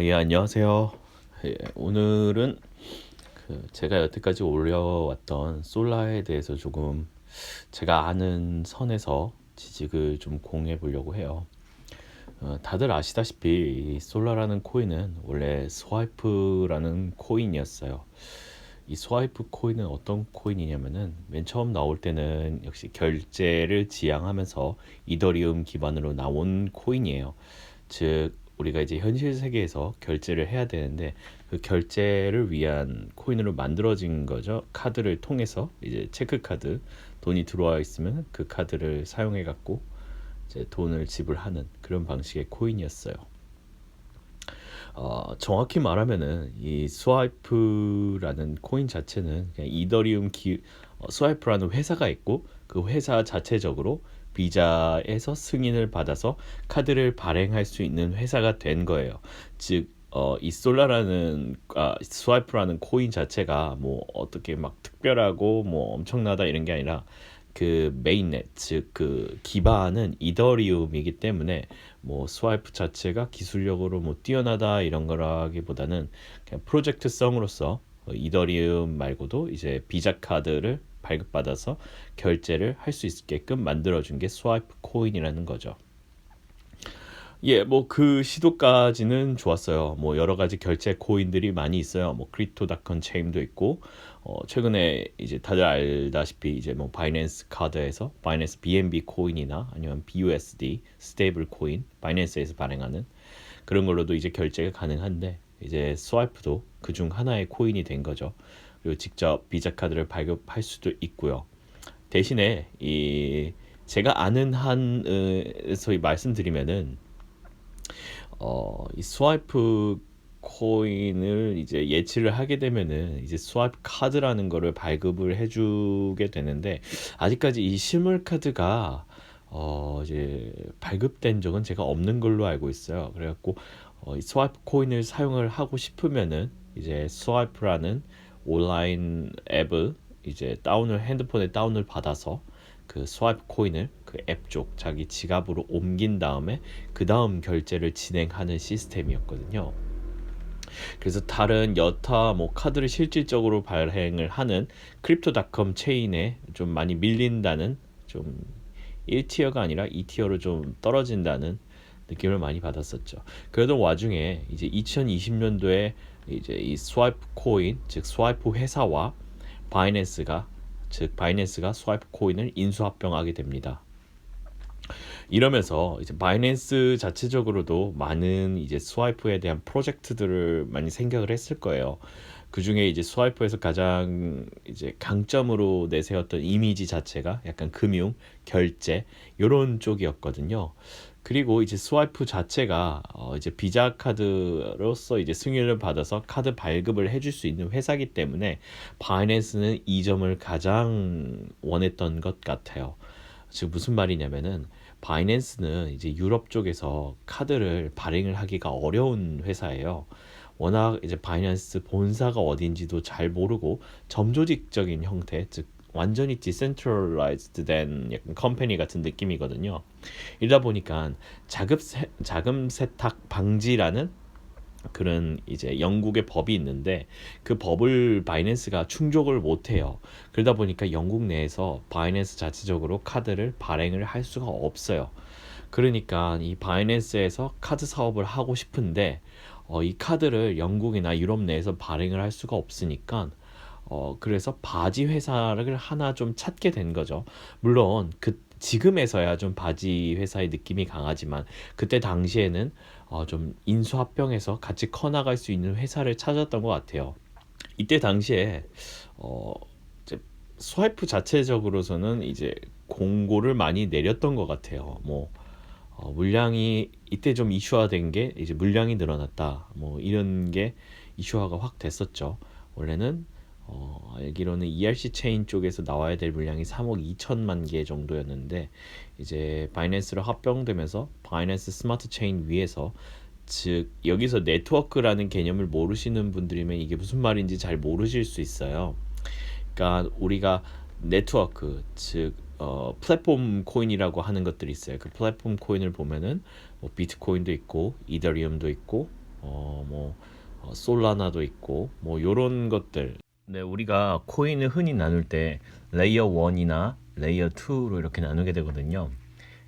예, 안녕하세요. 예, 오늘은 제가 여태까지 올려왔던 솔라에 대해서 조금 제가 아는 선에서 지식을 좀 공유해 보려고 해요. 다들 아시다시피 이 솔라라는 코인은 원래 스와이프라는 코인이었어요. 이 스와이프 코인은 어떤 코인이냐면은 맨 처음 나올 때는 역시 결제를 지향하면서 이더리움 기반으로 나온 코인이에요. 즉 우리가 이제 현실 세계에서 결제를 해야 되는데 그 결제를 위한 코인으로 만들어진 거죠. 카드를 통해서 이제 체크카드 돈이 들어와 있으면 그 카드를 사용해 갖고 이제 돈을 지불하는 그런 방식의 코인이었어요. 정확히 말하면은 이 스와이프라는 코인 자체는 그냥 스와이프라는 회사가 있고 그 회사 자체적으로 비자에서 승인을 받아서 카드를 발행할 수 있는 회사가 된 거예요. 즉, 이 스와이프라는 코인 자체가 뭐 어떻게 막 특별하고 뭐 엄청나다 이런 게 아니라 그 메인넷 즉 그 기반은 이더리움이기 때문에 뭐 스와이프 자체가 기술력으로 뭐 뛰어나다 이런 거라기보다는 그냥 프로젝트성으로서 이더리움 말고도 이제 비자 카드를 발급받아서 결제를 할 수 있게끔 만들어준 게 스와이프 코인이라는 거죠. 예, 뭐 그 시도까지는 좋았어요. 뭐 여러 가지 결제 코인들이 많이 있어요. 뭐 크립토닷컴 체인도 있고, 최근에 이제 다들 알다시피 이제 뭐 바이낸스 카드에서 바이낸스 BNB 코인이나 아니면 BUSD 스테이블 코인, 바이낸스에서 발행하는 그런 걸로도 이제 결제가 가능한데 이제 스와이프도 그중 하나의 코인이 된 거죠. 그리고 직접 비자 카드를 발급할 수도 있고요. 대신에 이 제가 아는 한에서 말씀드리면은 이 스와이프 코인을 이제 예치를 하게 되면은 이제 스와이프 카드라는 거를 발급을 해주게 되는데 아직까지 이 실물 카드가 이제 발급된 적은 제가 없는 걸로 알고 있어요. 그래갖고 이 스와이프 코인을 사용을 하고 싶으면은 이제 스와이프라는 온라인 앱을 이제 핸드폰에 다운을 받아서 그 스와이프 코인을 그 앱 쪽 자기 지갑으로 옮긴 다음에 그 다음 결제를 진행하는 시스템이었거든요. 그래서 다른 여타 뭐 카드를 실질적으로 발행을 하는 크립토닷컴 체인에 좀 많이 밀린다는 좀 1티어가 아니라 2티어로 좀 떨어진다는 느낌을 많이 받았었죠. 그러던 와중에 이제 2020년도에 이제 이 스와이프 코인 즉 스와이프 회사와 바이낸스가 바이낸스가 스와이프 코인을 인수합병하게 됩니다. 이러면서 이제 바이낸스 자체적으로도 많은 이제 스와이프에 대한 프로젝트들을 많이 생각을 했을 거예요. 그 중에 이제 스와이프에서 가장 이제 강점으로 내세웠던 이미지 자체가 약간 금융, 결제 이런 쪽이었거든요. 그리고 이제 스와이프 자체가 이제 비자 카드로서 이제 승인을 받아서 카드 발급을 해줄 수 있는 회사기 때문에 바이낸스는 이 점을 가장 원했던 것 같아요. 즉 무슨 말이냐면은 바이낸스는 이제 유럽 쪽에서 카드를 발행을 하기가 어려운 회사예요. 워낙 이제 바이낸스 본사가 어딘지도 잘 모르고 점조직적인 형태, 즉 완전히 디센트럴라이즈드 된 약간 컴퍼니 같은 느낌이거든요. 이러다 보니까 자금 세탁 방지라는 그런 이제 영국의 법이 있는데 그 법을 바이낸스가 충족을 못해요. 그러다 보니까 영국 내에서 바이낸스 자체적으로 카드를 발행을 할 수가 없어요. 그러니까 이 바이낸스에서 카드 사업을 하고 싶은데 이 카드를 영국이나 유럽 내에서 발행을 할 수가 없으니까 그래서 바지 회사를 하나 좀 찾게 된 거죠. 물론 지금에서야 좀 바지 회사의 느낌이 강하지만 그때 당시에는 좀 인수합병해서 같이 커나갈 수 있는 회사를 찾았던 것 같아요. 이때 당시에 어, 이제 스와이프 자체적으로서는 이제 공고를 많이 내렸던 것 같아요. 뭐 물량이 이때 좀 이슈화된 게 이제 물량이 늘어났다. 뭐 이런 게 이슈화가 확 됐었죠. 원래는 알기로는 ERC 체인 쪽에서 나와야 될 물량이 3억 2천만 개 정도였는데 이제 바이낸스로 합병되면서 바이낸스 스마트 체인 위에서 즉 여기서 네트워크라는 개념을 모르시는 분들이면 이게 무슨 말인지 잘 모르실 수 있어요. 그러니까 우리가 네트워크 즉 플랫폼 코인이라고 하는 것들이 있어요. 그 플랫폼 코인을 보면은 뭐 비트코인도 있고 이더리움도 있고 솔라나도 있고 뭐 요런 것들. 네, 우리가 코인을 흔히 나눌 때 레이어 1이나 레이어 2로 이렇게 나누게 되거든요.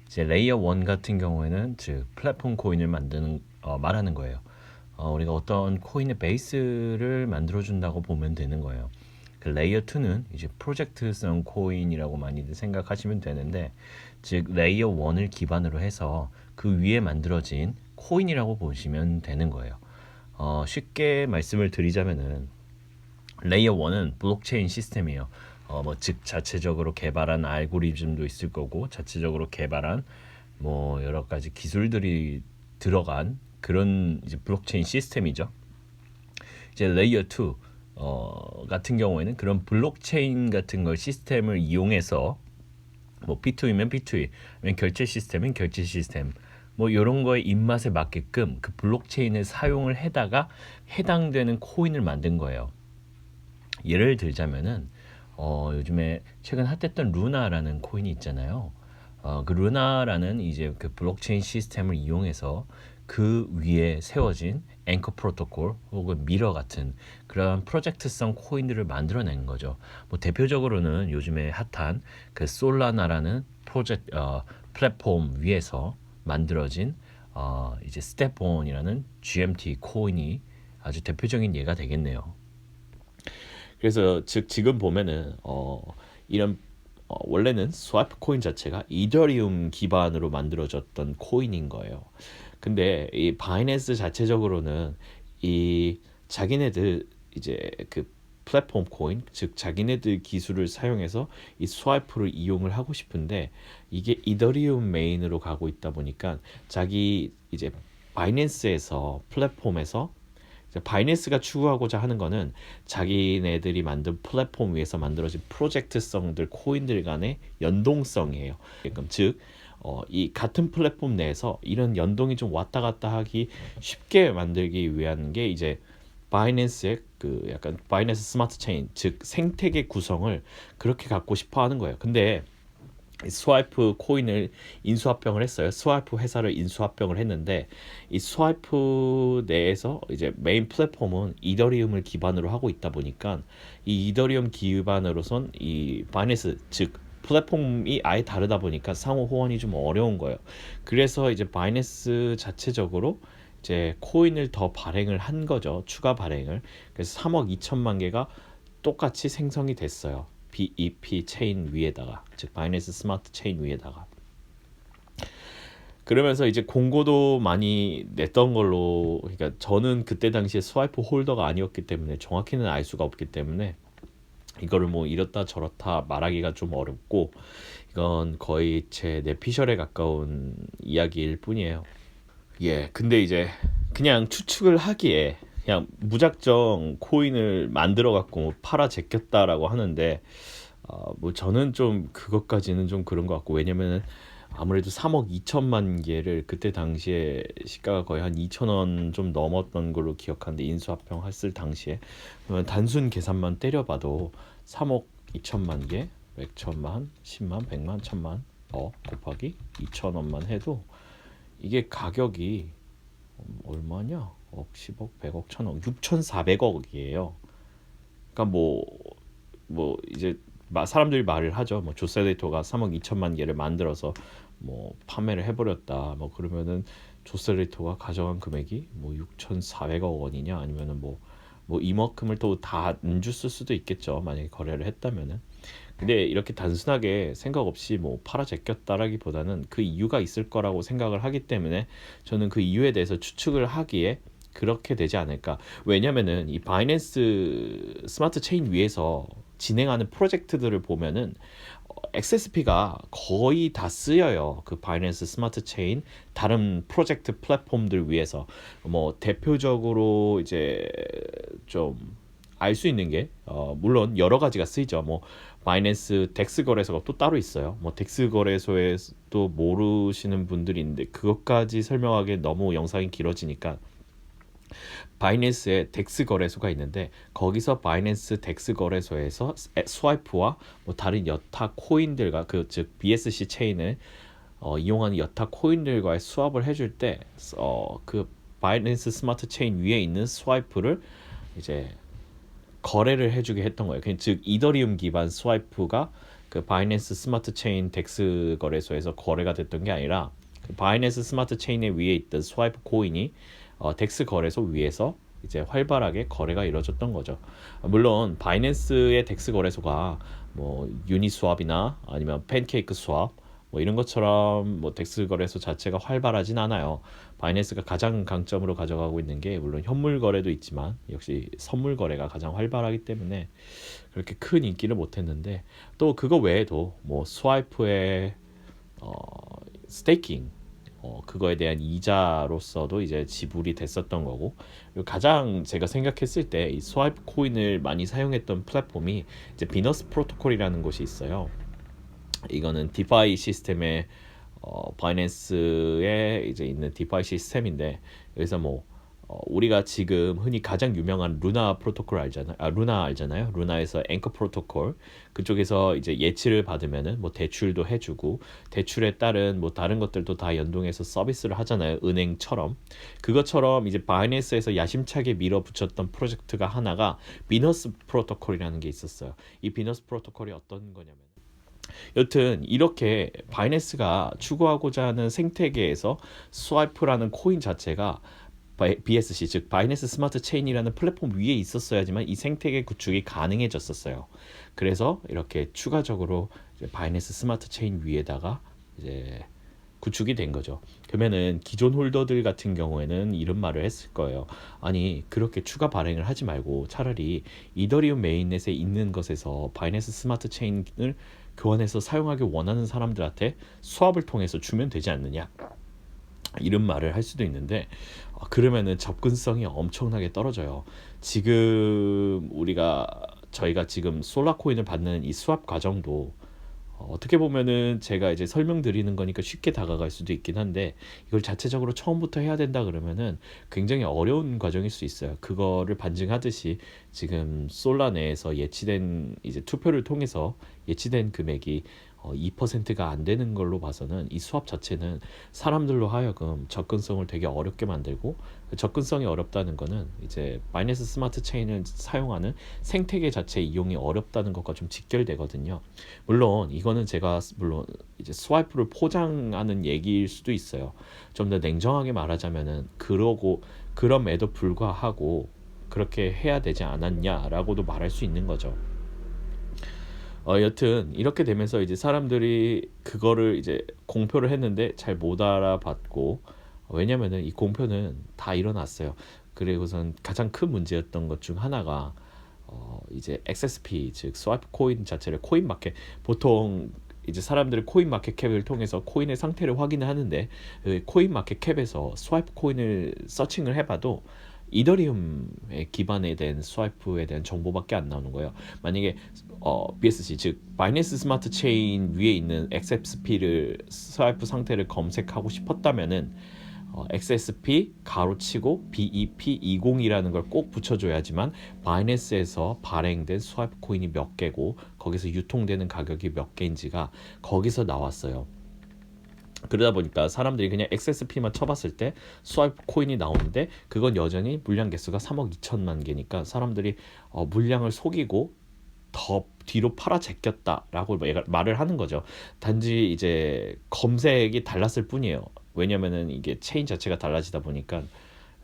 이제 레이어 1 같은 경우에는 즉 플랫폼 코인을 만드는 말하는 거예요. 우리가 어떤 코인의 베이스를 만들어 준다고 보면 되는 거예요. 그 레이어 2는 이제 프로젝트성 코인이라고 많이들 생각하시면 되는데, 즉 레이어 1을 기반으로 해서 그 위에 만들어진 코인이라고 보시면 되는 거예요. 쉽게 말씀을 드리자면은 레이어 1은 블록체인 시스템이에요. 즉 자체적으로 개발한 알고리즘도 있을 거고 자체적으로 개발한 뭐 여러 가지 기술들이 들어간 그런 이제 블록체인 시스템이죠. 이제 레이어 2 같은 경우에는 그런 블록체인 같은 걸 시스템을 이용해서 뭐 P2이면 P2, 아니면 결제 시스템은 결제 시스템, 뭐 이런 거에 입맛에 맞게끔 그 블록체인을 사용을 해다가 해당되는 코인을 만든 거예요. 예를 들자면은 요즘에 최근 핫했던 루나라는 코인이 있잖아요. 그 루나라는 이제 그 블록체인 시스템을 이용해서 그 위에 세워진 앵커 프로토콜 혹은 미러 같은 그런 프로젝트성 코인들을 만들어낸 거죠. 뭐 대표적으로는 요즘에 핫한 그 솔라나라는 플랫폼 위에서 만들어진 이제 스텝온이라는 GMT 코인이 아주 대표적인 예가 되겠네요. 그래서 즉 지금 보면은 이런 원래는 스와이프 코인 자체가 이더리움 기반으로 만들어졌던 코인인 거예요. 근데 이 바이낸스 자체적으로는 이 자기네들 이제 그 플랫폼 코인, 즉 자기네들 기술을 사용해서 이 스와이프를 이용을 하고 싶은데 이게 이더리움 메인으로 가고 있다 보니까 자기 이제 바이낸스에서 플랫폼에서 바이낸스가 추구하고자 하는 거는 자기네들이 만든 플랫폼 위에서 만들어진 프로젝트성들 코인들 간의 연동성이에요. 즉 이 같은 플랫폼 내에서 이런 연동이 좀 왔다 갔다 하기 쉽게 만들기 위한 게 이제 바이낸스의 그 약간 바이낸스 스마트 체인, 즉 생태계 구성을 그렇게 갖고 싶어 하는 거예요. 근데 스와이프 코인을 인수합병을 했어요. 스와이프 회사를 인수합병을 했는데 이 스와이프 내에서 이제 메인 플랫폼은 이더리움을 기반으로 하고 있다 보니까 이 이더리움 기반으로선 이 바이낸스 즉 플랫폼이 아예 다르다 보니까 상호 호환이 좀 어려운 거예요. 그래서 이제 바이낸스 자체적으로 이제 코인을 더 발행을 한 거죠. 추가 발행을. 그래서 3억 2천만 개가 똑같이 생성이 됐어요. BEP 체인 위에다가, 즉 바이낸스 스마트 체인 위에다가. 그러면서 이제 공고도 많이 냈던 걸로, 그러니까 저는 그때 당시에 스와이프 홀더가 아니었기 때문에 정확히는 알 수가 없기 때문에 이거를 뭐 이렇다 저렇다 말하기가 좀 어렵고, 이건 거의 제 뇌피셜에 가까운 이야기일 뿐이에요. 예, 근데 이제 그냥 추측을 하기에 그냥 무작정 코인을 만들어 갖고 팔아 제꼈다라고 하는데 뭐 저는 좀 그것까지는 좀 그런 것 같고, 왜냐면은 아무래도 3억 2천만 개를 그때 당시에 시가가 거의 한 2천 원 좀 넘었던 걸로 기억하는데, 인수합병 했을 당시에 단순 계산만 때려봐도 3억 2천만 개, 100천만, 10만, 100만, 1000만 곱하기 2천 원만 해도 이게 가격이 얼마냐? 억, 10억, 100억, 1000억, 6,400억이에요. 그러니까 뭐 이제 사람들이 말을 하죠. 뭐 조셀레이토가 3억 2천만 개를 만들어서 뭐 판매를 해버렸다. 뭐 그러면은 조셀레이토가 가져간 금액이 뭐 6,400억 원이냐, 아니면은 뭐 이만큼을 또 다 안 줬을 수도 있겠죠. 만약에 거래를 했다면은. 근데 이렇게 단순하게 생각 없이 뭐 팔아 제꼈다라기보다는 그 이유가 있을 거라고 생각을 하기 때문에 저는 그 이유에 대해서 추측을 하기에 그렇게 되지 않을까. 왜냐면은 이 바이낸스 스마트 체인 위에서 진행하는 프로젝트들을 보면은 XSP가 거의 다 쓰여요. 그 바이낸스 스마트 체인 다른 프로젝트 플랫폼들 위해서. 뭐 대표적으로 이제 좀 알 수 있는 게 물론 여러 가지가 쓰이죠. 뭐 바이낸스 덱스 거래소가 또 따로 있어요. 뭐 덱스 거래소에 또 모르시는 분들이 있는데 그것까지 설명하기 너무 영상이 길어지니까, 바이낸스에 덱스 거래소가 있는데 거기서 바이낸스 덱스 거래소에서 스와이프와 뭐 다른 여타 코인들과 그 즉 BSC 체인을 이용하는 여타 코인들과의 수합을 해줄 때 그 바이낸스 스마트 체인 위에 있는 스와이프를 이제 거래를 해주게 했던 거예요. 즉 이더리움 기반 스와이프가 그 바이낸스 스마트 체인 덱스 거래소에서 거래가 됐던 게 아니라 그 바이낸스 스마트 체인에 위에 있던 스와이프 코인이 덱스 거래소 위에서 이제 활발하게 거래가 이루어졌던 거죠. 물론 바이낸스의 덱스 거래소가 뭐 유니스왑이나 아니면 팬케이크 스왑 뭐 이런 것처럼 뭐 덱스 거래소 자체가 활발하진 않아요. 바이낸스가 가장 강점으로 가져가고 있는 게 물론 현물 거래도 있지만 역시 선물 거래가 가장 활발하기 때문에 그렇게 큰 인기를 못했는데, 또 그거 외에도 뭐 스와이프의 어, 스테이킹 그거에 대한 이자로서도 이제 지불이 됐었던 거고, 그리고 가장 제가 생각했을 때 이 스와이프 코인을 많이 사용했던 플랫폼이 이제 비너스 프로토콜이라는 곳이 있어요. 이거는 디파이 시스템의 바이낸스에 이제 있는 디파이 시스템인데, 여기서 뭐 우리가 지금 흔히 가장 유명한 루나 프로토콜 알잖아요. 루나 알잖아요. 루나에서 앵커 프로토콜 그쪽에서 이제 예치를 받으면은 뭐 대출도 해주고 대출에 따른 뭐 다른 것들도 다 연동해서 서비스를 하잖아요. 은행처럼. 그것처럼 이제 바이낸스에서 야심차게 밀어붙였던 프로젝트가 하나가 비너스 프로토콜이라는 게 있었어요. 이 비너스 프로토콜이 어떤 거냐면, 여튼 이렇게 바이낸스가 추구하고자 하는 생태계에서 스와이프라는 코인 자체가 BSC 즉 바이낸스 스마트 체인이라는 플랫폼 위에 있었어야지만 이 생태계 구축이 가능해졌었어요. 그래서 이렇게 추가적으로 이제 바이낸스 스마트 체인 위에다가 이제 구축이 된 거죠. 그러면은 기존 홀더들 같은 경우에는 이런 말을 했을 거예요. 아니 그렇게 추가 발행을 하지 말고 차라리 이더리움 메인넷에 있는 것에서 바이낸스 스마트 체인을 교환해서 사용하기 원하는 사람들한테 수합을 통해서 주면 되지 않느냐, 이런 말을 할 수도 있는데 그러면은 접근성이 엄청나게 떨어져요. 지금 저희가 지금 솔라 코인을 받는 이 수합 과정도 어떻게 보면은 제가 이제 설명드리는 거니까 쉽게 다가갈 수도 있긴 한데, 이걸 자체적으로 처음부터 해야 된다 그러면은 굉장히 어려운 과정일 수 있어요. 그거를 반증하듯이 지금 솔라 내에서 예치된 이제 투표를 통해서 예치된 금액이 2%가 안 되는 걸로 봐서는 이 수합 자체는 사람들로 하여금 접근성을 되게 어렵게 만들고, 접근성이 어렵다는 거는 이제 바이낸스 스마트 체인을 사용하는 생태계 자체 이용이 어렵다는 것과 좀 직결되거든요. 물론 이거는 제가 물론 이제 스와이프를 포장하는 얘기일 수도 있어요. 좀 더 냉정하게 말하자면은 그럼에도 불구하고 그렇게 해야 되지 않았냐라고도 말할 수 있는 거죠. 여튼 이렇게 되면서 이제 사람들이 그거를 이제 공표를 했는데 잘 못 알아봤고, 왜냐면은 이 공표는 다 일어났어요. 그리고선 가장 큰 문제였던 것 중 하나가 이제 XSP 즉 스와이프 코인 자체를 코인 마켓, 보통 이제 사람들이 코인 마켓 캡을 통해서 코인의 상태를 확인을 하는데, 코인 마켓 캡에서 스와이프 코인을 서칭을 해봐도 이더리움에 기반에 된 스와이프에 대한 정보밖에 안 나오는 거예요. 만약에 BSC 즉 바이낸스 스마트 체인 위에 있는 XSP를 스와이프 상태를 검색하고 싶었다면은 XSP 가로치고 BEP20이라는 걸 꼭 붙여줘야지만 바이낸스에서 발행된 스와이프 코인이 몇 개고 거기서 유통되는 가격이 몇 개인지가 거기서 나왔어요. 그러다 보니까 사람들이 그냥 XSP만 쳐봤을 때 스와이프 코인이 나오는데 그건 여전히 물량 개수가 3억 2천만 개니까 사람들이 물량을 속이고 더 뒤로 팔아 제꼈다라고 말을 하는 거죠. 단지 이제 검색이 달랐을 뿐이에요. 왜냐면은 이게 체인 자체가 달라지다 보니까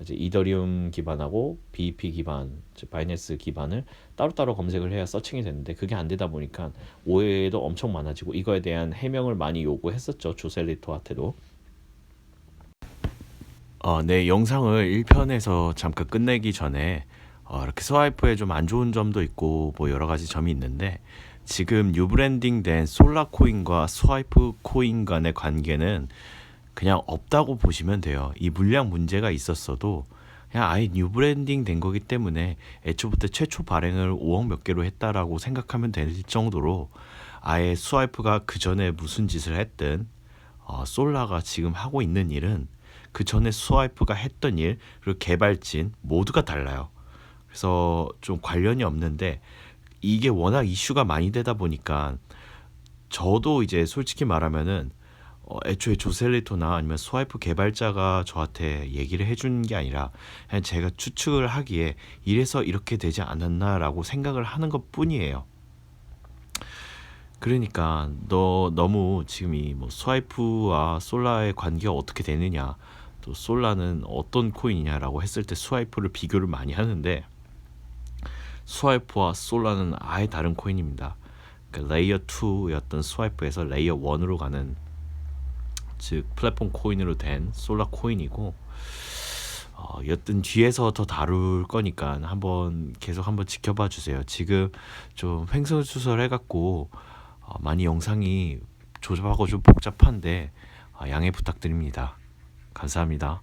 이제 이더리움 기반하고 BEP 기반, 즉 바이낸스 기반을 따로따로 검색을 해야 서칭이 되는데 그게 안 되다 보니까 오해도 엄청 많아지고 이거에 대한 해명을 많이 요구했었죠. 조셀리토한테도. 네, 영상을 1편에서 잠깐 끝내기 전에 이렇게 스와이프에 좀 안 좋은 점도 있고 뭐 여러 가지 점이 있는데, 지금 뉴브랜딩된 솔라 코인과 스와이프 코인 간의 관계는 그냥 없다고 보시면 돼요. 이 물량 문제가 있었어도 그냥 아예 뉴브랜딩 된 거기 때문에 애초부터 최초 발행을 5억 몇 개로 했다라고 생각하면 될 정도로 아예 스와이프가 그 전에 무슨 짓을 했든 솔라가 지금 하고 있는 일은 그 전에 스와이프가 했던 일 그리고 개발진 모두가 달라요. 그래서 좀 관련이 없는데, 이게 워낙 이슈가 많이 되다 보니까 저도 이제 솔직히 말하면은 애초에 조셀리토나 아니면 스와이프 개발자가 저한테 얘기를 해준 게 아니라 그냥 제가 추측을 하기에 이래서 이렇게 되지 않았나라고 생각을 하는 것뿐이에요. 그러니까 너 너무 지금 이 뭐 스와이프와 솔라의 관계가 어떻게 되느냐, 또 솔라는 어떤 코인이냐라고 했을 때 스와이프를 비교를 많이 하는데 스와이프와 솔라는 아예 다른 코인입니다. 그러니까 레이어 2였던 스와이프에서 레이어 1으로 가는, 즉 플랫폼 코인으로 된 솔라 코인이고, 여튼 뒤에서 더 다룰 거니까 계속 한번 지켜봐 주세요. 지금 좀 횡설수설 해갖고 많이 영상이 조잡하고 좀 복잡한데 양해 부탁드립니다. 감사합니다.